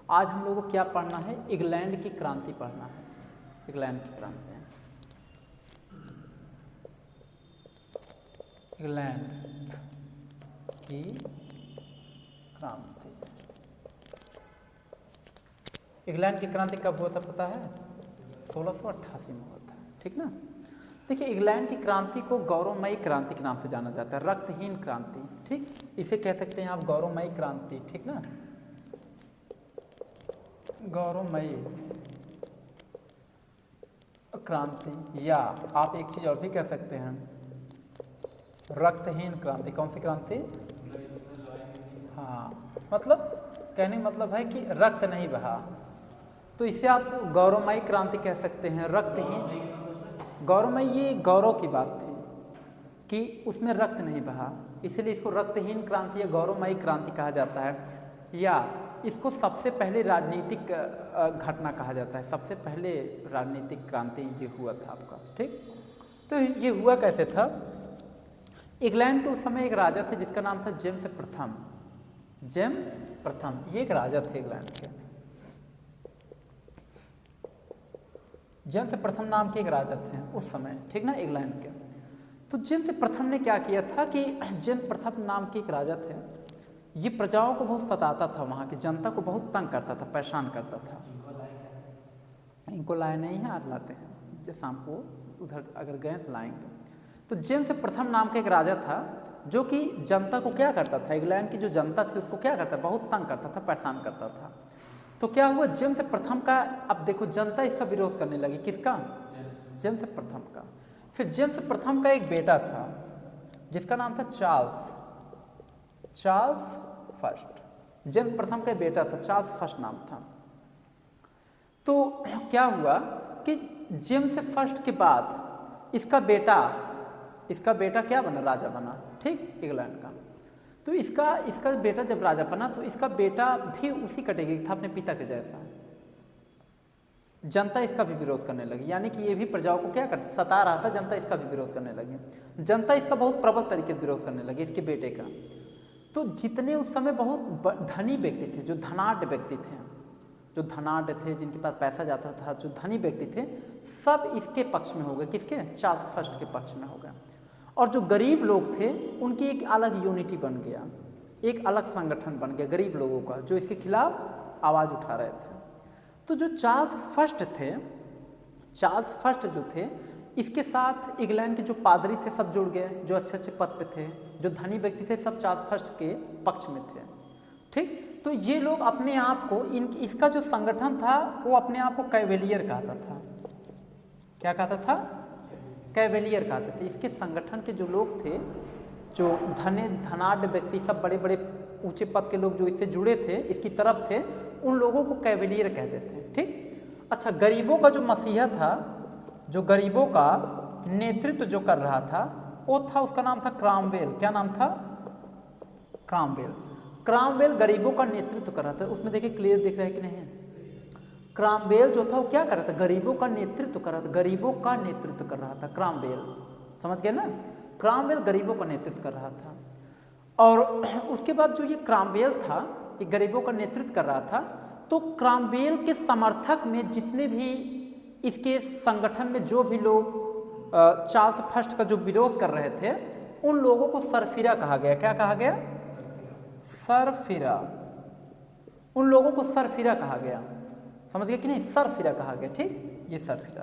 आज हम लोगों को क्या पढ़ना है? इंग्लैंड की क्रांति पढ़ना है। इंग्लैंड की क्रांति, इंग्लैंड की क्रांति। इंग्लैंड की क्रांति कब हुआ था पता है? 1688 में हुआ था, ठीक ना। देखिए, इंग्लैंड की क्रांति को गौरवमयी क्रांति के नाम से जाना जाता है, रक्तहीन क्रांति, ठीक। इसे कह सकते हैं आप गौरवमयी क्रांति, ठीक ना, गौरवमयी क्रांति, या आप एक चीज और भी कह सकते हैं, रक्तहीन क्रांति। कौन सी क्रांति? हाँ, मतलब कहने का मतलब है कि रक्त नहीं बहा, तो इसे आप गौरवमयी क्रांति कह सकते हैं। रक्तहीन, गौरवमयी ये गौरव की बात थी कि उसमें रक्त नहीं बहा, इसलिए इसको रक्तहीन क्रांति या गौरवमयी क्रांति कहा जाता है। या इसको सबसे पहले राजनीतिक घटना कहा जाता है, सबसे पहले राजनीतिक क्रांति ये हुआ था आपका, ठीक। तो ये हुआ कैसे था? इंग्लैंड के उस समय एक राजा थे जिसका नाम था जेम्स प्रथम। जेम्स प्रथम ये एक राजा थे इंग्लैंड के। जेम्स प्रथम नाम के एक राजा थे उस समय, ठीक ना, इंग्लैंड के। तो जेम्स प्रथम ने क्या किया था कि जेम्स प्रथम नाम के एक राजा थे, ये प्रजाओं को बहुत सताता था, वहाँ की जनता को बहुत तंग करता था, परेशान करता था। इनको लाए नहीं है, आज लाते हैं, जैसे शाम को उधर अगर गए तो लाएंगे। तो जेम्स प्रथम नाम का एक राजा था जो कि जनता को क्या करता था, इंग्लैंड की जो जनता थी उसको क्या करता, बहुत तंग करता था, परेशान करता था। तो क्या हुआ, जेम्स प्रथम का, अब देखो जनता इसका विरोध करने लगी, किसका? जेम्स प्रथम का। फिर जेम्स प्रथम का एक बेटा था जिसका नाम था चार्ल्स फर्स्ट। जेम्स प्रथम का बेटा था, चार्ल्स फर्स्ट नाम था। तो क्या हुआ कि जेम्स फर्स्ट के बाद इसका बेटा क्या बना? राजा बना, ठीक, इंग्लैंड का। तो इसका बेटा जब राजा बना तो इसका बेटा भी उसी कैटेगरी था, अपने पिता के जैसा। जनता इसका भी विरोध करने लगी, यानी कि ये भी प्रजाओं को क्या करता, सता रहा था, जनता इसका भी विरोध करने लगी। जनता इसका बहुत प्रबल तरीके से विरोध करने लगी, इसके बेटे का। तो जितने उस समय बहुत धनी व्यक्ति थे, जो धनाढ़ व्यक्ति थे, जो धनाढ़ थे, जिनके पास पैसा जाता था, जो धनी व्यक्ति थे, सब इसके पक्ष में हो गए। किसके? चार्ल्स फर्स्ट के पक्ष में हो गए। और जो गरीब लोग थे उनकी एक अलग यूनिटी बन गया, एक अलग संगठन बन गया गरीब लोगों का, जो इसके खिलाफ आवाज़ उठा रहे थे। तो जो चार्ल्स फर्स्ट जो थे, इसके साथ इंग्लैंड के जो पादरी थे सब जुड़ गए, जो अच्छे अच्छे पद पे थे, जो धनी व्यक्ति थे, सब चार्ल्स फर्स्ट के पक्ष में थे, ठीक। तो ये लोग अपने आप को, इसका जो संगठन था वो अपने आप को कैवेलियर कहता था। क्या कहता था? कैवेलियर कहते थे। इसके संगठन के जो लोग थे, जो धनाढ़ व्यक्ति, सब बड़े बड़े ऊंचे पद के लोग जो इससे जुड़े थे, इसकी तरफ थे, उन लोगों को कैवेलियर कहते थे, ठीक। अच्छा, गरीबों का जो मसीहा था, जो गरीबों का नेतृत्व जो कर रहा था, वो था, उसका नाम था क्रामवेल। क्या नाम था? क्रामवेल गरीबों का नेतृत्व कर रहा था। उसमें देखिए क्लियर दिख रहा है कि नहीं? क्रामवेल जो था वो क्या कर रहा था? गरीबों का नेतृत्व कर रहा था, गरीबों का नेतृत्व कर रहा था क्रामवेल, समझ गए ना। क्रामवेल गरीबों का नेतृत्व कर रहा था। और उसके बाद जो ये क्रामवेल था, ये गरीबों का नेतृत्व कर रहा था। तो क्रामवेल के समर्थक में जितने भी इसके संगठन में जो भी लोग चार्ल्स फर्स्ट का जो विरोध कर रहे थे, उन लोगों को सरफिरा कहा गया। क्या कहा गया? सरफिरा। उन लोगों को सरफिरा कहा गया, समझ गए कि नहीं? सरफिरा कहा गया, ठीक, ये सरफिरा।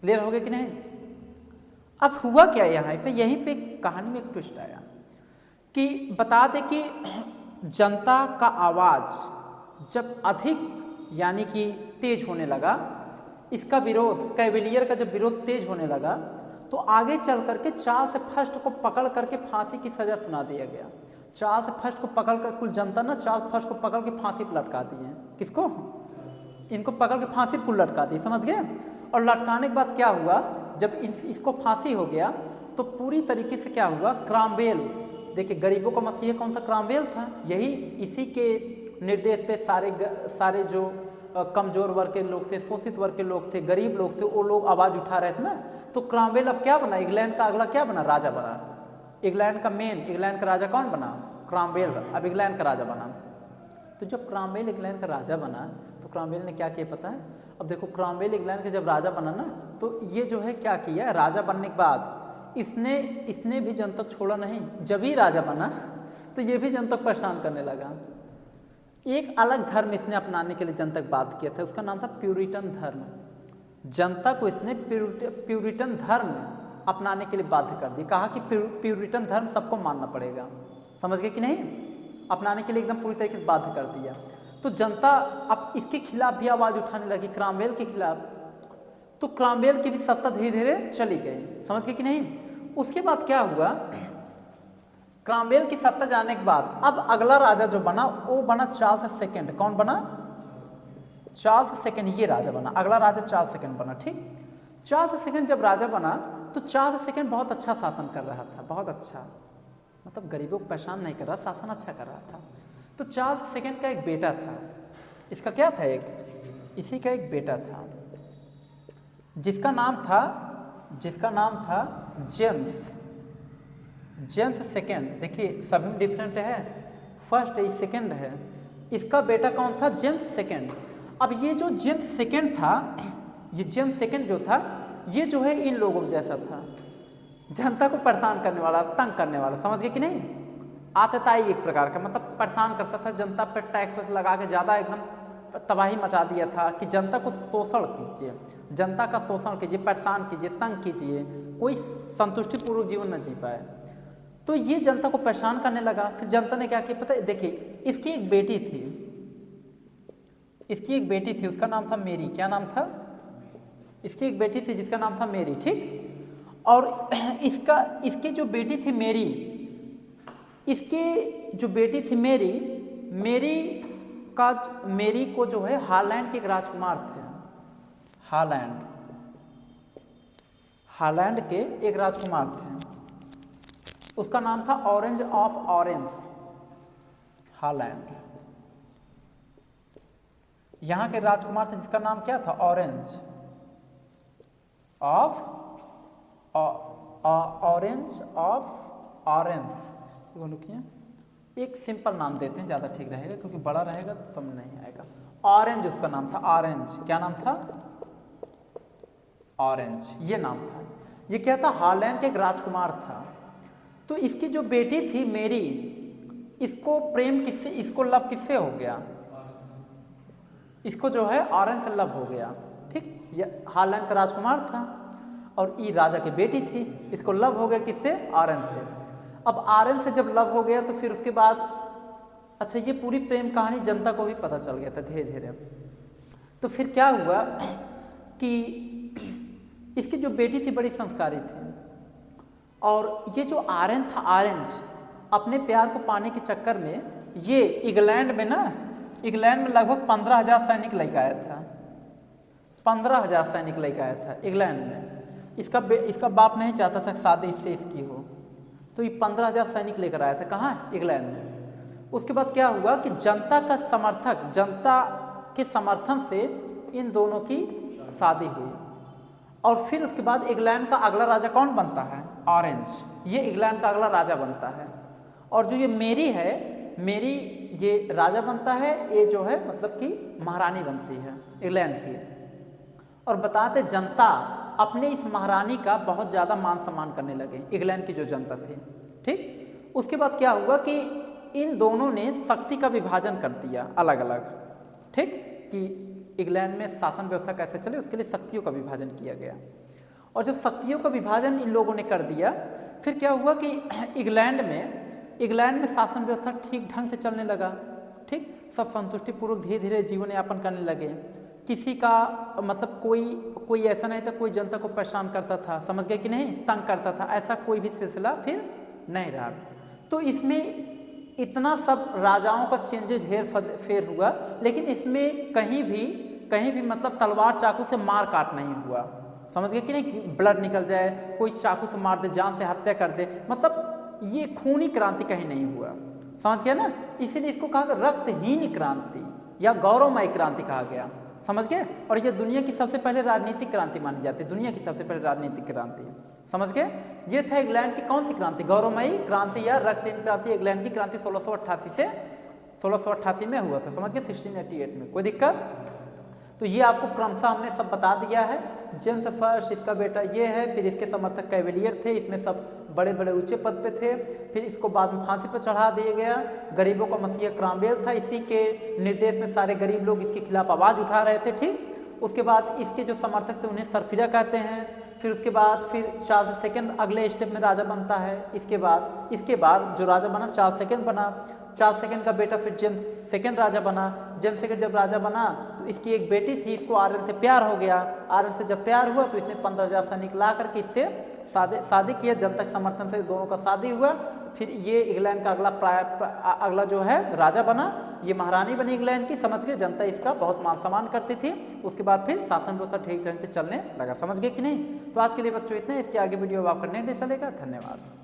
क्लियर हो गया कि नहीं? अब हुआ क्या यहाँ पे, यहीं पे कहानी में एक ट्विस्ट आया कि बता दे कि जनता का आवाज जब अधिक यानी कि तेज होने लगा, इसका विरोध, कैवेलियर का जब विरोध तेज होने लगा, तो आगे चल करके चार्ल्स फर्स्ट को पकड़ करके फांसी की सजा सुना दिया गया। चार्ल्स फर्स्ट को पकड़ कर कुल जनता ना चार्ल्स फर्स्ट को पकड़ के फांसी पर लटका दी है। किसको? इनको पकड़ के फांसी पर लटका दी, समझ गए। और लटकाने के बाद क्या हुआ, जब इसको फांसी हो गया तो पूरी तरीके से क्या हुआ, क्रामवेल, देखिए गरीबों का मसीहा कौन था? क्रामवेल था। यही इसी के निर्देश पे सारे जो कमजोर वर्ग के लोग थे, शोषित वर्ग के लोग थे, गरीब लोग थे, वो लोग आवाज उठा रहे थे ना। तो क्रामवेल अब क्या बना? इंग्लैंड का अगला क्या बना? राजा बना। इंग्लैंड का राजा कौन बना? क्रामवेल अब इंग्लैंड का राजा बना। तो जब क्रॉमवेल इंग्लैंड का राजा बना तो क्रॉमवेल ने क्या किया पता है? अब देखो क्रॉमवेल इंग्लैंड का जब राजा बना ना तो ये जो है क्या किया, राजा बनने के बाद इसने भी जनता छोड़ा नहीं। जब ही राजा बना तो ये भी जनता को परेशान करने लगा। एक अलग धर्म इसने अपनाने के लिए जनता को बात किया था, उसका नाम था प्यूरिटन धर्म। जनता को इसने प्यूरिटन धर्म अपनाने के लिए बाध्य कर दी। कहा कि प्यूरिटन धर्म सबको मानना पड़ेगा, समझ गए कि नहीं? अपनाने के लिए एकदम पूरी तरीके से बाध्य कर दिया। तो जनता अब इसके खिलाफ भी आवाज़ उठाने लगी, क्रॉमवेल के खिलाफ। तो क्रॉमवेल की भी सत्ता धीरे धीरे चली गई, समझ गए कि नहीं? उसके बाद क्या हुआ, क्रॉमवेल की सत्ता जाने के बाद अब अगला राजा जो बना वो बना चार्ल्स सेकंड। कौन बना? चार्ल्स सेकंड, ये राजा बना। अगला राजा चार्ल्स सेकंड बना। ठीक, चार्ल्स सेकंड जब राजा बना तो चार्ल्स सेकंड बहुत अच्छा शासन कर रहा था, बहुत अच्छा, मतलब गरीबों को परेशान नहीं कर रहा, शासन अच्छा कर रहा था। तो चार्ल्स सेकंड का एक बेटा था, इसका क्या था, इसी का एक बेटा था जिसका नाम था जेम्स सेकंड। देखिए सभी में डिफरेंट है, फर्स्ट है, सेकंड है। इसका बेटा कौन था? James second. अब ये जो जेम्स सेकंड था, ये जेम्स सेकंड जो था, ये जो है इन लोगों जैसा था, जनता को परेशान करने वाला, तंग करने वाला, समझ गए कि नहीं? आतताई एक प्रकार का, मतलब परेशान करता था, जनता पर टैक्स लगा के ज़्यादा एकदम तबाही मचा दिया था कि जनता को शोषण कीजिए, जनता का शोषण कीजिए, परेशान कीजिए, तंग कीजिए, कोई संतुष्टिपूर्वक जीवन न जी पाए। तो ये जनता को परेशान करने लगा। फिर जनता ने क्या किया पता है? देखिए इसकी एक बेटी थी, उसका नाम था मेरी। क्या नाम था? इसकी एक बेटी थी जिसका नाम था मेरी। ठीक, और इसकी जो बेटी थी मेरी, मेरी को जो है हॉलैंड के एक राजकुमार थे, हॉलैंड के एक राजकुमार थे, उसका नाम था ऑरेंज ऑफ ऑरेंज। हॉलैंड यहाँ के राजकुमार थे जिसका नाम क्या था? Orange of orange. एक सिंपल नाम देते हैं, ज़्यादा ठीक रहेगा, क्योंकि बड़ा रहेगा तो समझ नहीं आएगा। ऑरेंज उसका नाम था, ऑरेंज। क्या नाम था? ऑरेंज, ये नाम था। ये क्या था? हॉलैंड के एक राजकुमार था। तो इसकी जो बेटी थी मेरी, इसको लव किससे हो गया? इसको जो है ऑरेंज से लव हो गया। ठीक, ये हॉलैंड का राजकुमार था और ये राजा की बेटी थी, इसको लव हो गया किससे? ऑरेंज से। अब ऑरेंज से जब लव हो गया तो फिर उसके बाद अच्छा, ये पूरी प्रेम कहानी जनता को भी पता चल गया था धीरे धीरे। तो फिर क्या हुआ कि इसकी जो बेटी थी बड़ी संस्कारी थी, और ये जो ऑरेंज था, ऑरेंज अपने प्यार को पाने के चक्कर में ये इंग्लैंड में लगभग 15,000 सैनिक लेकर आया था। 15,000 सैनिक लेकर आया था इंग्लैंड में। इसका बाप नहीं चाहता था शादी इससे इसकी हो, तो ये 15,000 सैनिक लेकर आया था। कहाँ? इंग्लैंड में। उसके बाद क्या हुआ कि जनता के समर्थन से इन दोनों की शादी हुई, और फिर उसके बाद इंग्लैंड का अगला राजा कौन बनता है? ऑरेंज। ये इंग्लैंड का अगला राजा बनता है, और जो ये मेरी ये राजा बनता है, ये जो है मतलब कि महारानी बनती है इंग्लैंड की। और बताते जनता अपने इस महारानी का बहुत ज़्यादा मान सम्मान करने लगे, इंग्लैंड की जो जनता थी। ठीक, उसके बाद क्या हुआ कि इन दोनों ने शक्ति का विभाजन कर दिया अलग अलग। ठीक, कि इंग्लैंड में शासन व्यवस्था कैसे चले उसके लिए शक्तियों का विभाजन किया गया। और जब शक्तियों का विभाजन इन लोगों ने कर दिया, फिर क्या हुआ कि इंग्लैंड में शासन व्यवस्था ठीक ढंग से चलने लगा। ठीक, सब संतुष्टिपूर्वक धीरे धीरे जीवन यापन करने लगे। किसी का मतलब कोई ऐसा नहीं था, कोई जनता को परेशान करता था, समझ गए कि नहीं, तंग करता था, ऐसा कोई भी सिलसिला फिर नहीं रहा। तो इसमें इतना सब राजाओं का चेंजेस हेर फेर हुआ, लेकिन इसमें कहीं भी मतलब तलवार चाकू से मार काट नहीं हुआ, समझ गए कि नहीं, कि ब्लड निकल जाए, कोई चाकू से मार दे, जान से हत्या कर दे, मतलब ये खूनी क्रांति कहीं नहीं हुआ, समझ गया ना। इसीलिए इसको कहा गया रक्तहीन क्रांति या गौरवमय क्रांति कहा गया, समझ गए। और ये दुनिया की सबसे पहले राजनीतिक क्रांति मानी जाती है, दुनिया की सबसे पहले राजनीतिक क्रांति, समझ गए। ये था इंग्लैंड की कौन सी क्रांति? गौरवमयी क्रांति या रक्तहीन क्रांति। इंग्लैंड की क्रांति 1688 से 1688 में हुआ था, समझ गए, 1688 में। कोई दिक्कत? तो ये आपको क्रमशः हमने सब बता दिया है। जेम्स फर्स्ट इसका बेटा ये है, फिर इसके समर्थक कैवेलियर थे, इसमें सब बड़े बड़े ऊंचे पद पे थे। फिर इसको बाद में फांसी पर चढ़ा दिया गया। गरीबों का मसीहा क्रॉमवेल था, इसी के निर्देश में सारे गरीब लोग इसके खिलाफ आवाज उठा रहे थे। ठीक, उसके बाद इसके जो समर्थक थे उन्हें सरफिरा कहते हैं। फिर उसके बाद फिर चार्ल्स सेकंड अगले स्टेप में राजा बनता है। इसके बाद जो राजा बना चार्ल्स सेकंड बना। चार्ल्स सेकंड का बेटा फिर जेम्स सेकंड राजा बना। जेम्स सेकंड जब राजा बना तो इसकी एक बेटी थी, इसको आर्यन से प्यार हो गया। आर्यन से जब प्यार हुआ तो इसने 15,000 सैनिक ला करके इससे शादी किया। जनतक समर्थन से दोनों का शादी हुआ। फिर ये इंग्लैंड का अगला जो है राजा बना। ये महारानी बनी इंग्लैंड की, समझ गए। जनता इसका बहुत मान सम्मान करती थी। उसके बाद फिर शासन व्यवस्था ठीक ढंग से चलने लगा, समझ गए कि नहीं। तो आज के लिए बच्चों इतने, इसके आगे वीडियो आपका नेक्स्ट डे चलेगा। धन्यवाद।